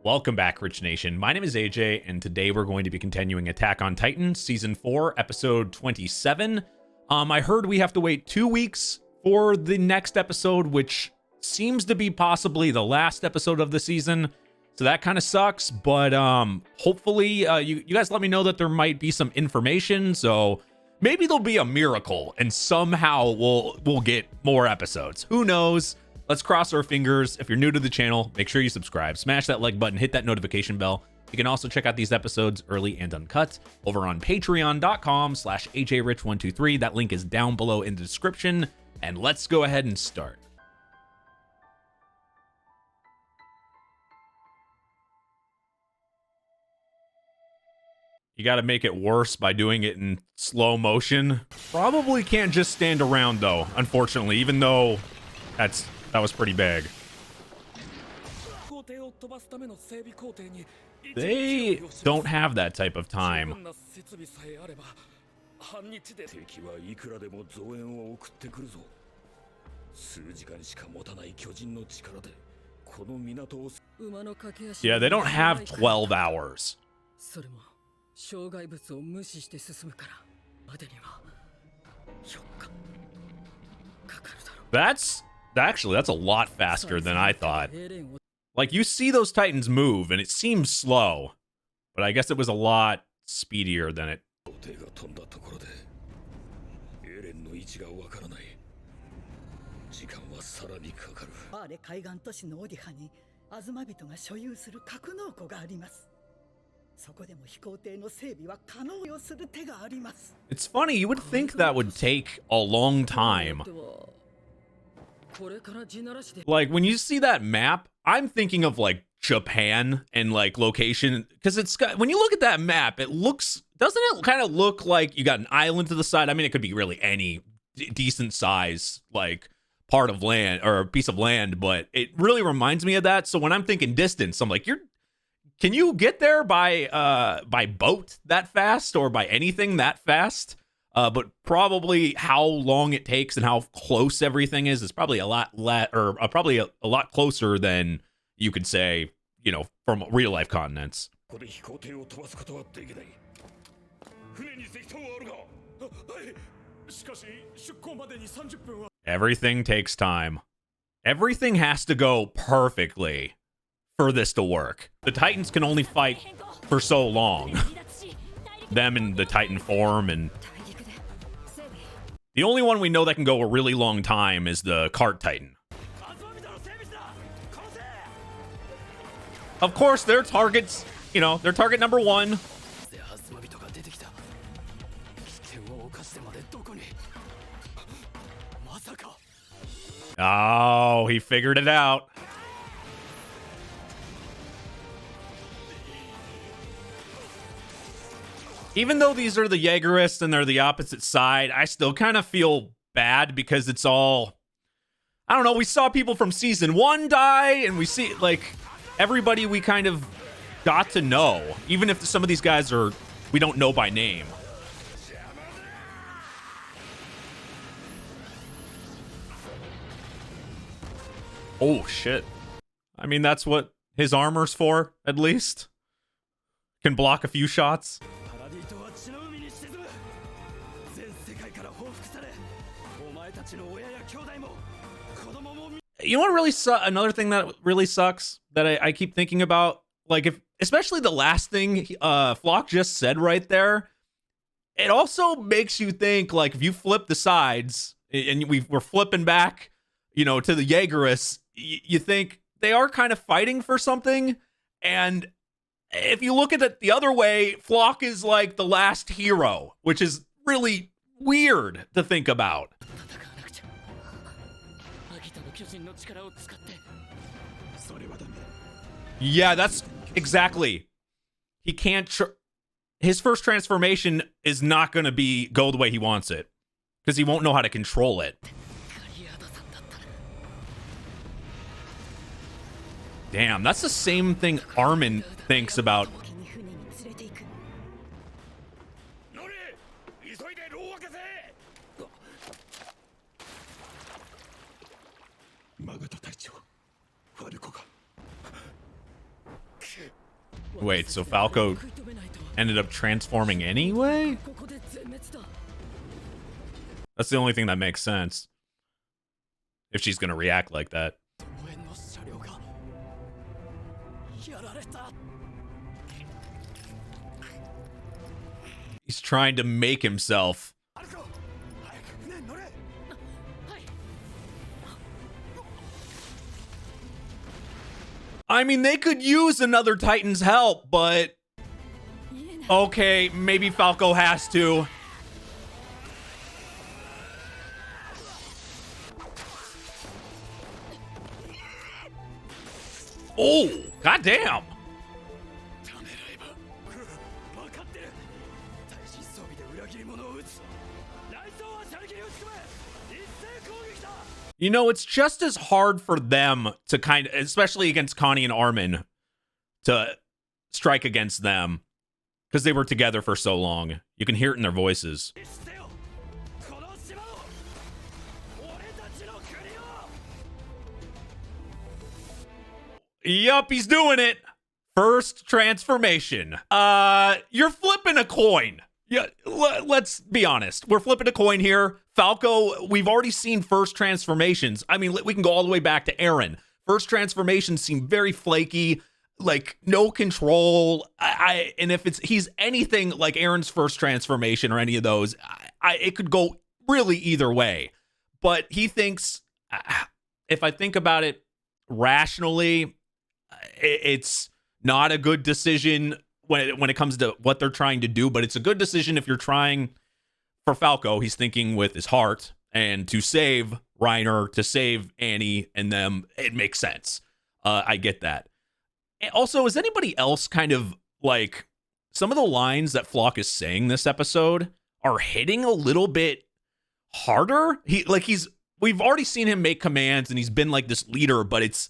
Welcome back, Rich Nation. My name is AJ, and today we're going to be continuing Attack on Titan, Season 4, Episode 27. I heard we have to wait 2 weeks for the next episode, which seems to be possibly the last episode of the season, so that kind of sucks, but hopefully you guys let me know that there might be some information, so maybe there'll be a miracle, and somehow we'll get more episodes. Who knows? Let's cross our fingers. If you're new to the channel, make sure you subscribe, smash that like button, hit that notification bell. You can also check out these episodes early and uncut over on patreon.com/ajrich123. That link is down below in the description. And let's go ahead and start. You got to make it worse by doing it in slow motion. Probably can't just stand around though, unfortunately, even though that was pretty big. They don't have that type of time. Yeah, they don't have 12 hours. That's a lot faster than I thought. Like, you see those Titans move, and it seems slow, but I guess it was a lot speedier than it. It's funny, you would think that would take a long time. Like, when you see that map, I'm thinking of like Japan and like location, because it's got, when you look at that map, it looks, doesn't it kind of look like you got an island to the side? I mean, it could be really any decent size like part of land or a piece of land, but it really reminds me of that. So when I'm thinking distance, I'm like, can you get there by boat that fast or by anything that fast? But probably how long it takes and how close everything is probably a lot probably a lot closer than you could say, you know, from real life continents. Everything takes time. Everything has to go perfectly for this to work. The Titans can only fight for so long. Them in the Titan form, and the only one we know that can go a really long time is the Cart Titan. Of course, their targets, you know, their target number one. Oh, he figured it out. Even though these are the Jaegerists and they're the opposite side, I still kind of feel bad because it's all, I don't know, we saw people from season 1 die, and we see like everybody we kind of got to know, even if some of these guys are, we don't know by name. Oh shit. I mean, that's what his armor's for, at least. Can block a few shots. You know what really another thing that really sucks that I keep thinking about, like, if especially the last thing Flock just said right there, it also makes you think, like, if you flip the sides and we're flipping back, you know, to the Jaegerists, you think they are kind of fighting for something, and if you look at it the other way, Flock is like the last hero, which is really weird to think about. Yeah, that's exactly. He can't. His first transformation is not going to go the way he wants it, because he won't know how to control it. Damn, that's the same thing Armin thinks about. Wait, so Falco ended up transforming anyway? That's the only thing that makes sense. If she's gonna react like that. He's trying to make himself. I mean, they could use another Titan's help, but okay, maybe Falco has to. Oh, goddamn. You know, it's just as hard for them to kind of, especially against Connie and Armin, to strike against them because they were together for so long. You can hear it in their voices. Yup, he's doing it. First transformation. You're flipping a coin. Yeah, let's be honest. We're flipping a coin here. Falco, we've already seen first transformations. I mean, we can go all the way back to Eren. First transformations seem very flaky, like no control. And if he's anything like Eren's first transformation or any of those, it could go really either way. But he thinks, if I think about it rationally, it's not a good decision when it comes to what they're trying to do, but it's a good decision if you're trying. For Falco, he's thinking with his heart, and to save Reiner, to save Annie and them, it makes sense. I get that. And also, is anybody else kind of like some of the lines that Flock is saying this episode are hitting a little bit harder? We've already seen him make commands and he's been like this leader, but it's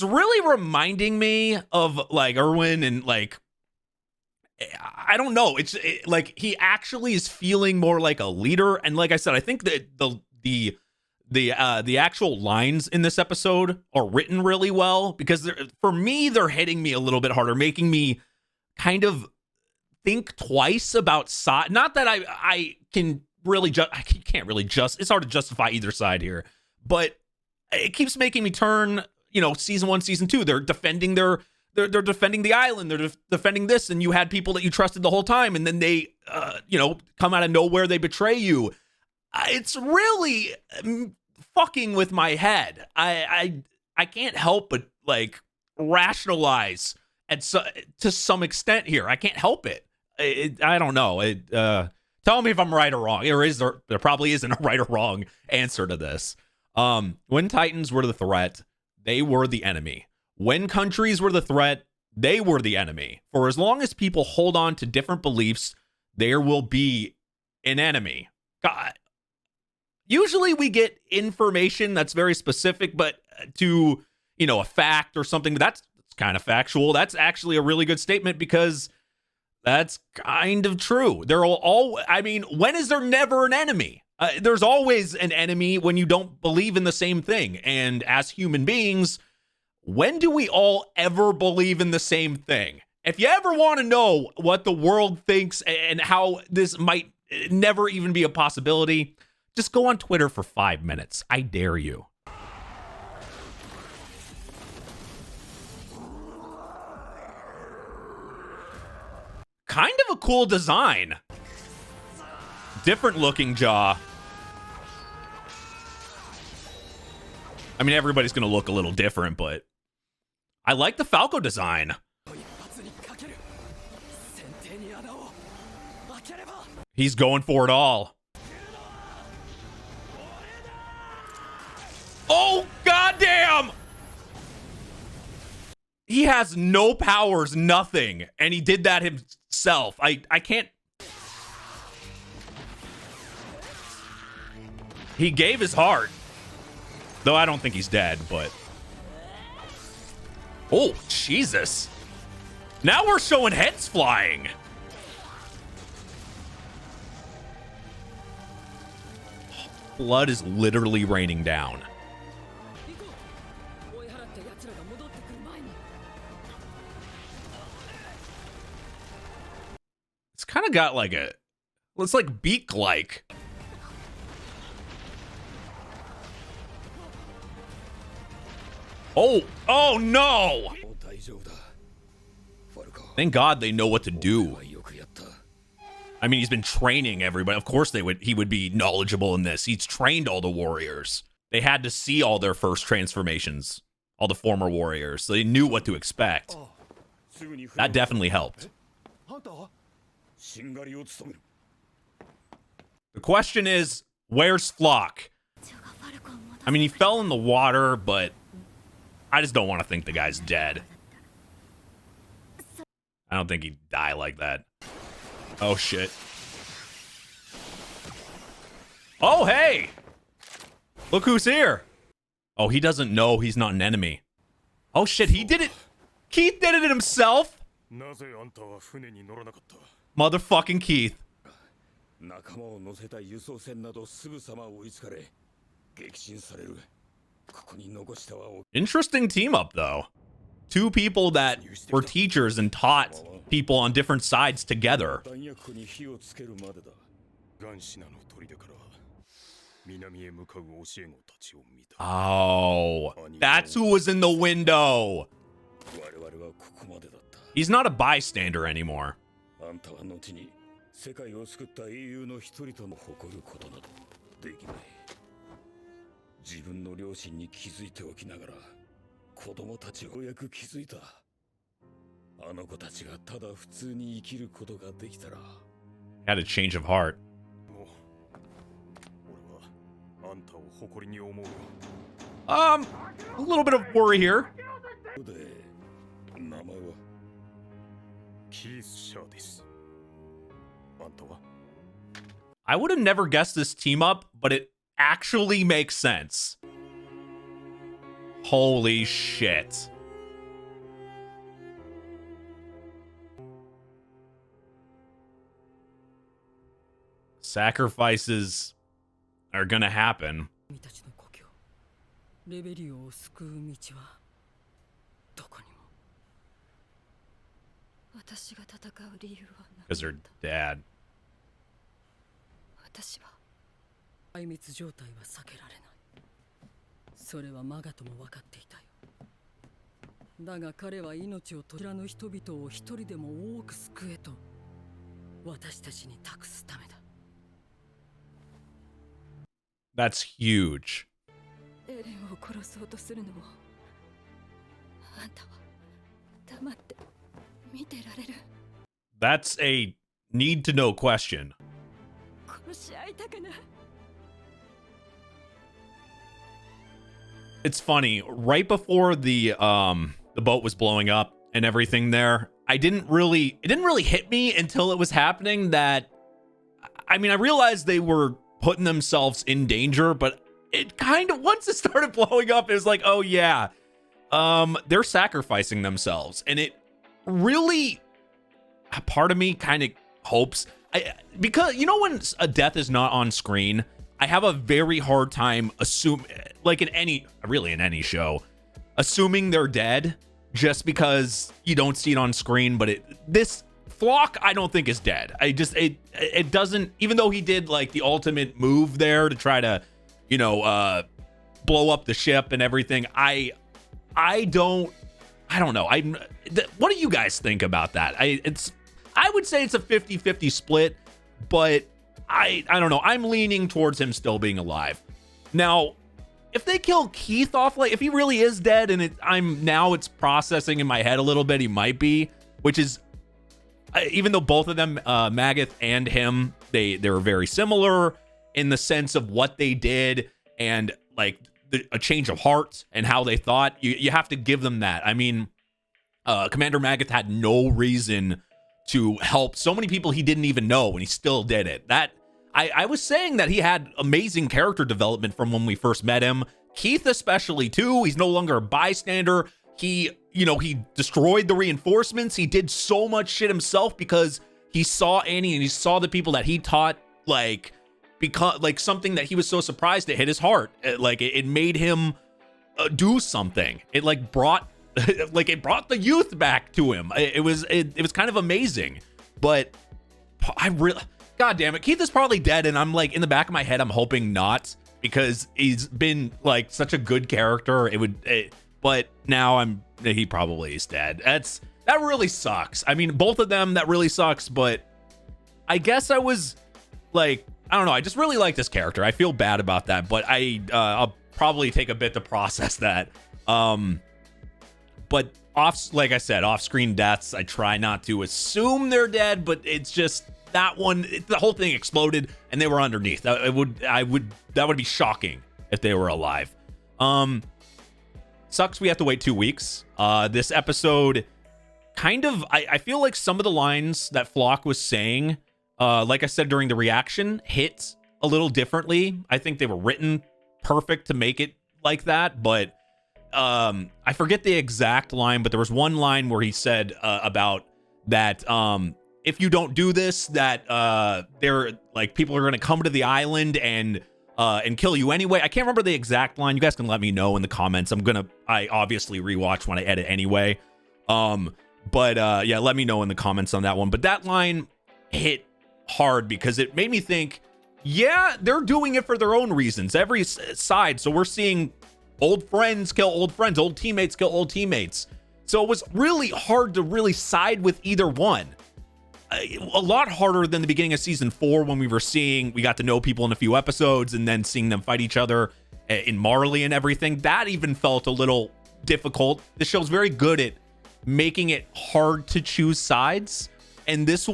really reminding me of like Erwin and like, I don't know. It's like he actually is feeling more like a leader. And like I said, I think that the actual lines in this episode are written really well because for me, they're hitting me a little bit harder, making me kind of think twice about side. Not that I can really can't really it's hard to justify either side here, but it keeps making me turn, season 1, season 2, they're defending they're defending the island. They're defending this. And you had people that you trusted the whole time. And then they, come out of nowhere. They betray you. It's really fucking with my head. I can't help but like rationalize to some extent here. I can't help it. I don't know. Tell me if I'm right or wrong. There probably isn't a right or wrong answer to this. When Titans were the threat, they were the enemy. When countries were the threat, they were the enemy. For as long as people hold on to different beliefs, there will be an enemy. God. Usually we get information that's very specific, but to, a fact or something that's kind of factual, that's actually a really good statement because that's kind of true. When is there never an enemy? There's always an enemy when you don't believe in the same thing. And as human beings, when do we all ever believe in the same thing? If you ever want to know what the world thinks and how this might never even be a possibility, just go on Twitter for 5 minutes. I dare you. Kind of a cool design. Different looking jaw. I mean, everybody's going to look a little different, but I like the Falco design. He's going for it all. Oh, goddamn! He has no powers, nothing, and he did that himself. I can't... He gave his heart. Though I don't think he's dead, but... Oh, Jesus. Now we're showing heads flying. Blood is literally raining down. kind of got like a, it's like beak-like. Oh no! Thank God they know what to do. I mean, he's been training everybody. Of course he would be knowledgeable in this. He's trained all the warriors. They had to see all their first transformations, all the former warriors, so they knew what to expect. That definitely helped. The question is, where's Flock? I mean, he fell in the water, but I just don't want to think the guy's dead. I don't think he'd die like that. Oh, shit. Oh, hey! Look who's here. Oh, he doesn't know he's not an enemy. Oh, shit, he did it. Keith did it himself. Motherfucking Keith. Interesting team up, though. Two people that were teachers and taught people on different sides together. Oh, that's who was in the window. He's not a bystander anymore. Had a change of heart. A little bit of worry here. I would have never guessed this team up, but it actually makes sense. Holy shit. Sacrifices are gonna happen. Because her dad. That's huge. That's a need-to-know question. It's funny, right before the boat was blowing up and everything there, it didn't really hit me until it was happening that, I mean, I realized they were putting themselves in danger, but it kind of, once it started blowing up, it was like, oh yeah, they're sacrificing themselves. And it really, a part of me kind of hopes, because you know when a death is not on screen, I have a very hard time like in any show, assuming they're dead just because you don't see it on screen. But this Flock, I don't think is dead. It doesn't, even though he did like the ultimate move there to try to, blow up the ship and everything. I don't know. What do you guys think about that? I would say it's a 50-50 split, but I don't know. I'm leaning towards him still being alive. Now, if they kill Keith off, like if he really is dead and it's processing in my head a little bit, he might be, which is, even though both of them, Magath and him, they were very similar in the sense of what they did and like a change of heart and how they thought. You have to give them that. I mean, Commander Magath had no reason to help so many people he didn't even know, and he still did it. I was saying that he had amazing character development from when we first met him. Keith especially too. He's no longer a bystander. He destroyed the reinforcements. He did so much shit himself because he saw Annie and he saw the people that he taught, because something that he was so surprised it hit his heart. It made him do something. It brought it brought the youth back to him. It was kind of amazing. But God damn it, Keith is probably dead, and I'm like, in the back of my head, I'm hoping not, because he's been like such a good character. But now he probably is dead. That really sucks. I mean, both of them, that really sucks, but I guess I was like, I don't know, I just really like this character. I feel bad about that, but I'll probably take a bit to process that. But like I said, off-screen deaths, I try not to assume they're dead, but it's just that one, the whole thing exploded and they were underneath. That would be shocking if they were alive. Sucks we have to wait 2 weeks. This episode kind of, I feel like some of the lines that Flock was saying, like I said during the reaction, hit a little differently. I think they were written perfect to make it like that, but I forget the exact line, but there was one line where he said about that if you don't do this, that they're like, people are going to come to the island and kill you anyway. I can't remember the exact line. You guys can let me know in the comments. I obviously rewatch when I edit anyway. But yeah, let me know in the comments on that one. But that line hit hard because it made me think, yeah, they're doing it for their own reasons, every side. So we're seeing old friends kill old friends, old teammates kill old teammates. So it was really hard to really side with either one. A lot harder than the beginning of season 4 when we got to know people in a few episodes and then seeing them fight each other in Marley and everything. That even felt a little difficult. The show's very good at making it hard to choose sides. And this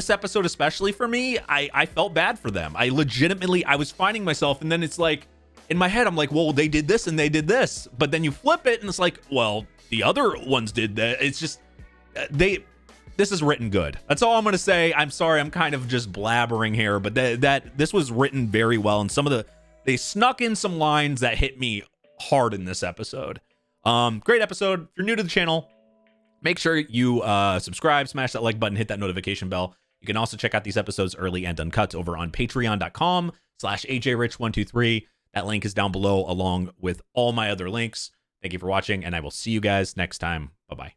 episode especially for me, I felt bad for them. I was finding myself, and then it's like, in my head, I'm like, well, they did this and they did this. But then you flip it and it's like, well, the other ones did that. It's just, this is written good. That's all I'm going to say. I'm sorry, I'm kind of just blabbering here, but this was written very well. And they snuck in some lines that hit me hard in this episode. Great episode. If you're new to the channel, make sure you subscribe, smash that like button, hit that notification bell. You can also check out these episodes early and uncut over on patreon.com/ajrich123. That link is down below along with all my other links. Thank you for watching, and I will see you guys next time. Bye-bye.